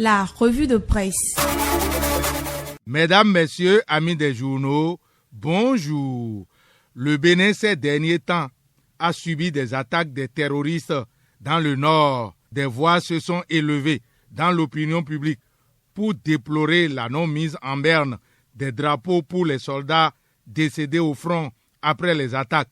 La revue de presse. Mesdames, Messieurs, amis des journaux, bonjour. Le Bénin ces derniers temps a subi des attaques des terroristes dans le nord. Des voix se sont élevées dans l'opinion publique pour déplorer la non-mise en berne des drapeaux pour les soldats décédés au front après les attaques.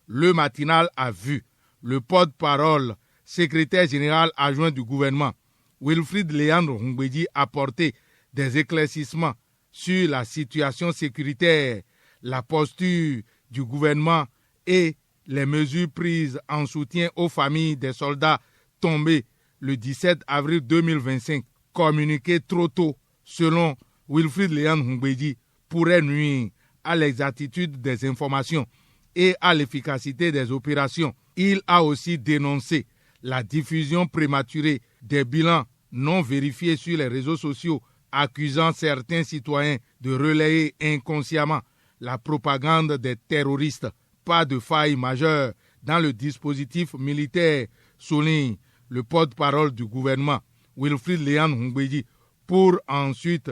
Le matinal a vu le porte-parole, secrétaire général adjoint du gouvernement, Wilfrid Léandre Hongbeji, apporter des éclaircissements sur la situation sécuritaire, la posture du gouvernement et les mesures prises en soutien aux familles des soldats tombés le 17 avril 2025. Communiqué trop tôt, selon Wilfrid Léandre Hongbeji, pourrait nuire à l'exactitude des informations et à l'efficacité des opérations. Il a aussi dénoncé la diffusion prématurée des bilans non vérifiés sur les réseaux sociaux, accusant certains citoyens de relayer inconsciemment la propagande des terroristes. Pas de faille majeure dans le dispositif militaire, souligne le porte-parole du gouvernement, Wilfrid Léandre Hongbeji, pour ensuite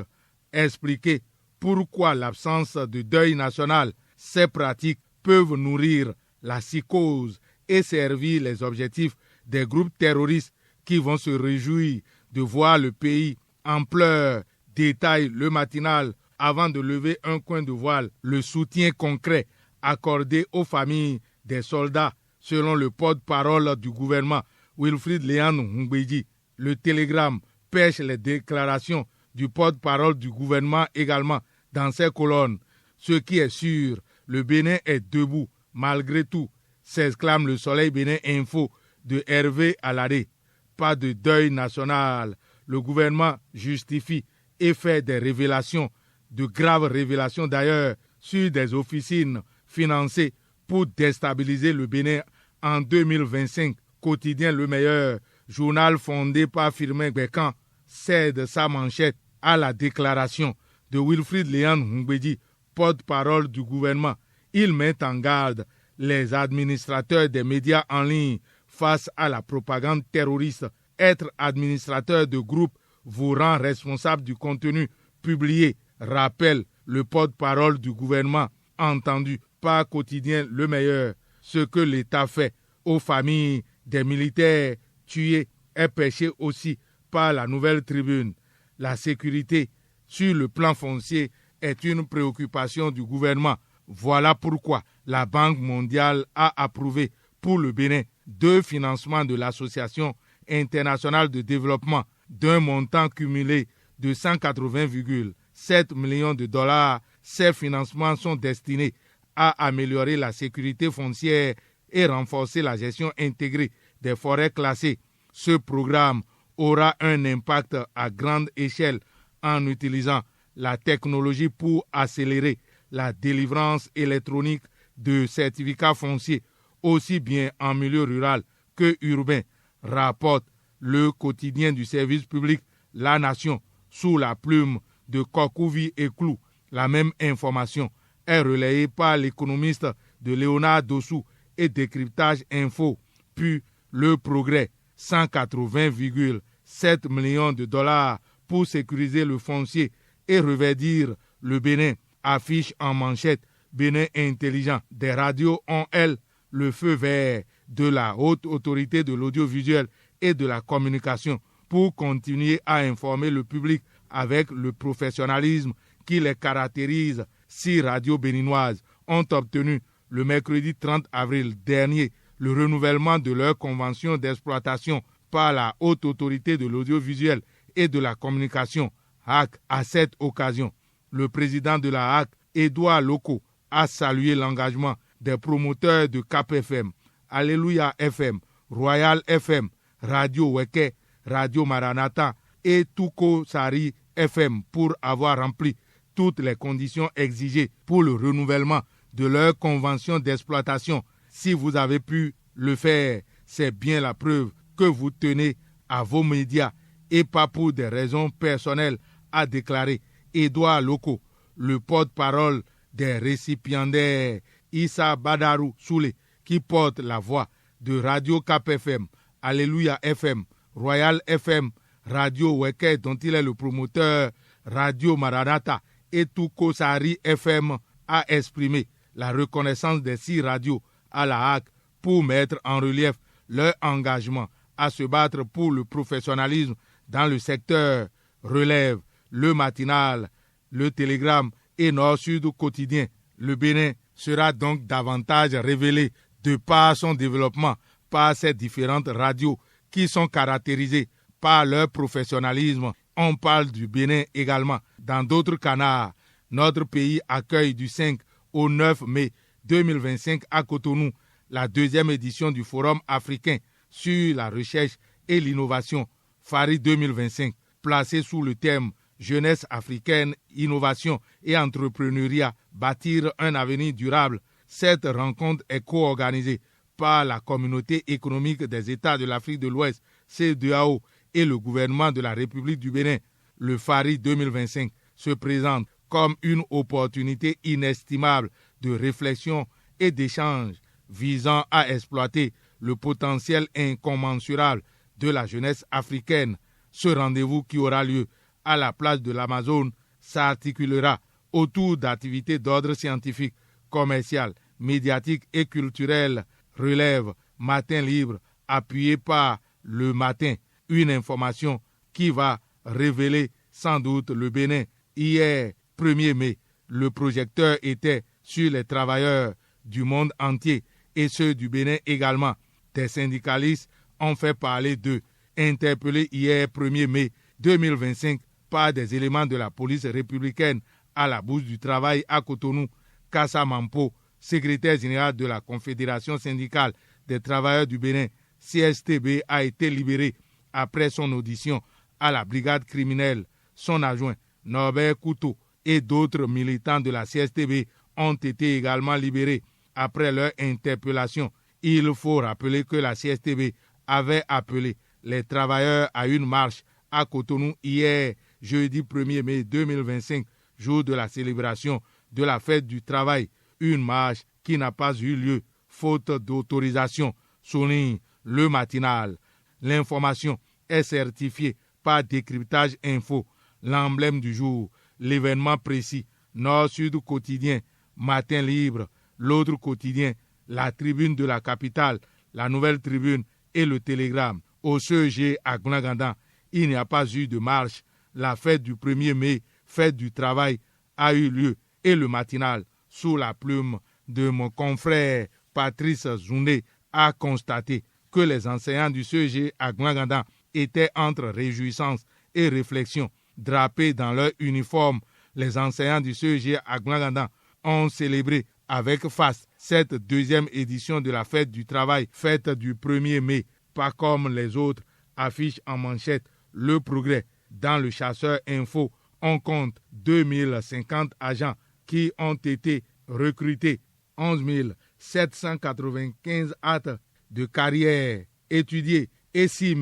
expliquer pourquoi l'absence de deuil national. Ces pratiques peuvent nourrir la psychose et servir les objectifs des groupes terroristes qui vont se réjouir de voir le pays en pleurs. Détaille le matinal avant de lever un coin de voile. Le soutien concret accordé aux familles des soldats, selon le porte-parole du gouvernement, Wilfrid Léandre Hongbeji. Le télégramme pêche les déclarations du porte-parole du gouvernement également dans ses colonnes. Ce qui est sûr, le Bénin est debout malgré tout, s'exclame le Soleil Bénin Info de Hervé Aladé. Pas de deuil national. Le gouvernement justifie et fait des révélations, de graves révélations d'ailleurs, sur des officines financées pour déstabiliser le Bénin en 2025. Quotidien Le Meilleur, journal fondé par Firmin Gbekan, cède sa manchette à la déclaration de Wilfrid Léandre Hongbeji, porte-parole du gouvernement. Il met en garde les administrateurs des médias en ligne face à la propagande terroriste. Être administrateur de groupe vous rend responsable du contenu publié, rappelle le porte-parole du gouvernement, entendu par Quotidien Le Meilleur. Ce que l'État fait aux familles des militaires tués est pêché aussi par la Nouvelle Tribune. La sécurité sur le plan foncier est une préoccupation du gouvernement. Voilà pourquoi la Banque mondiale a approuvé pour le Bénin 2 financements de l'Association internationale de développement d'un montant cumulé de 180,7 millions de dollars. Ces financements sont destinés à améliorer la sécurité foncière et renforcer la gestion intégrée des forêts classées. Ce programme aura un impact à grande échelle en utilisant la technologie pour accélérer la délivrance électronique de certificats fonciers, aussi bien en milieu rural que urbain, rapporte le quotidien du service public La Nation sous la plume de Kokouvi et Clou. La même information est relayée par l'économiste de Léonard Dossou et Décryptage Info, puis Le Progrès, 180,7 millions de dollars pour sécuriser le foncier et reverdir le Bénin, affiche en manchette Bénin intelligent. Des radios ont, elles, le feu vert de la haute autorité de l'audiovisuel et de la communication pour continuer à informer le public avec le professionnalisme qui les caractérise. 6 radios béninoises ont obtenu le mercredi 30 avril dernier le renouvellement de leur convention d'exploitation par la haute autorité de l'audiovisuel et de la communication, HAC. À cette occasion, le président de la HAC, Édouard Loko, a salué l'engagement des promoteurs de Cap FM, Alléluia FM, Royal FM, Radio Weke, Radio Maranatha et Touko Sari FM pour avoir rempli toutes les conditions exigées pour le renouvellement de leur convention d'exploitation. Si vous avez pu le faire, c'est bien la preuve que vous tenez à vos médias et pas pour des raisons personnelles, a déclaré Édouard Loko, le porte-parole des récipiendaires. Issa Badarou Soule, qui porte la voix de Radio Cap FM, Alléluia FM, Royal FM, Radio Weke, dont il est le promoteur, Radio Maranatha et Tukosari FM a exprimé la reconnaissance des 6 radios à la HAC pour mettre en relief leur engagement à se battre pour le professionnalisme dans le secteur Relève, le Matinal, le Télégramme et Nord-Sud quotidien. Le Bénin sera donc davantage révélé de par son développement par ces différentes radios qui sont caractérisées par leur professionnalisme. On parle du Bénin également. Dans d'autres canards, notre pays accueille du 5 au 9 mai 2025 à Cotonou la 2e édition du Forum africain sur la recherche et l'innovation, FARI 2025, placé sous le thème Jeunesse africaine, innovation et entrepreneuriat, bâtir un avenir durable. Cette rencontre est co-organisée par la Communauté économique des États de l'Afrique de l'Ouest, CEDEAO, et le gouvernement de la République du Bénin. Le FARI 2025 se présente comme une opportunité inestimable de réflexion et d'échange visant à exploiter le potentiel incommensurable de la jeunesse africaine. Ce rendez-vous qui aura lieu à la place de l'Amazone s'articulera autour d'activités d'ordre scientifique, commercial, médiatique et culturel. Relève, matin libre, appuyé par le matin, une information qui va révéler sans doute le Bénin. Hier, 1er mai, le projecteur était sur les travailleurs du monde entier et ceux du Bénin également. Des syndicalistes ont fait parler d'eux. Interpellés hier 1er mai 2025 par des éléments de la police républicaine à la Bourse du Travail à Cotonou, Kassa Mampo, secrétaire général de la Confédération syndicale des travailleurs du Bénin, CSTB, a été libéré après son audition à la brigade criminelle. Son adjoint, Norbert Couteau, et d'autres militants de la CSTB ont été également libérés après leur interpellation. Il faut rappeler que la CSTB avait appelé les travailleurs à une marche à Cotonou hier, jeudi 1er mai 2025, jour de la célébration de la fête du travail. Une marche qui n'a pas eu lieu, faute d'autorisation, souligne le matinal. L'information est certifiée par Décryptage Info. L'emblème du jour, l'événement précis, Nord-Sud quotidien, Matin libre, l'autre quotidien, la Tribune de la capitale, la Nouvelle Tribune et le Télégramme. Au CEG à Gounagandan, il n'y a pas eu de marche. La fête du 1er mai, fête du travail, a eu lieu et le matinal, sous la plume de mon confrère Patrice Zouné, a constaté que les enseignants du CEG à Gounagandan étaient entre réjouissance et réflexion. Drapés dans leur uniforme, les enseignants du CEG à Gounagandan ont célébré avec faste cette 2e édition de la fête du travail, fête du 1er mai. Pas comme les autres, affiche en manchette le progrès. Dans le Chasseur Info, on compte 2050 agents qui ont été recrutés, 11 795 actes de carrière étudiés et 6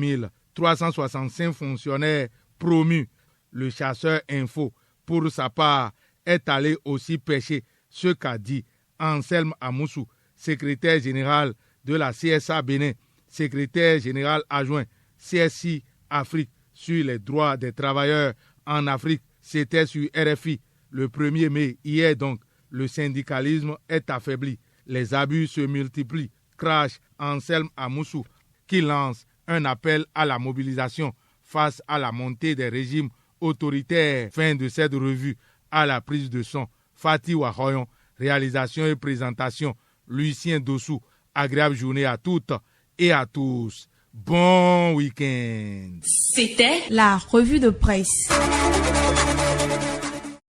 365 fonctionnaires promus. Le Chasseur Info, pour sa part, est allé aussi pêcher ce qu'a dit Anselme Amoussou, secrétaire général de la CSA Bénin, secrétaire général adjoint CSI Afrique sur les droits des travailleurs en Afrique. C'était sur RFI le 1er mai. Hier donc, le syndicalisme est affaibli. Les abus se multiplient. Crash Anselme Amoussou qui lance un appel à la mobilisation face à la montée des régimes autoritaires. Fin de cette revue à la prise de son. Fatih Wahoyon, réalisation et présentation. Lucien Dossou. Agréable journée à toutes et à tous. Bon week-end. C'était la revue de presse.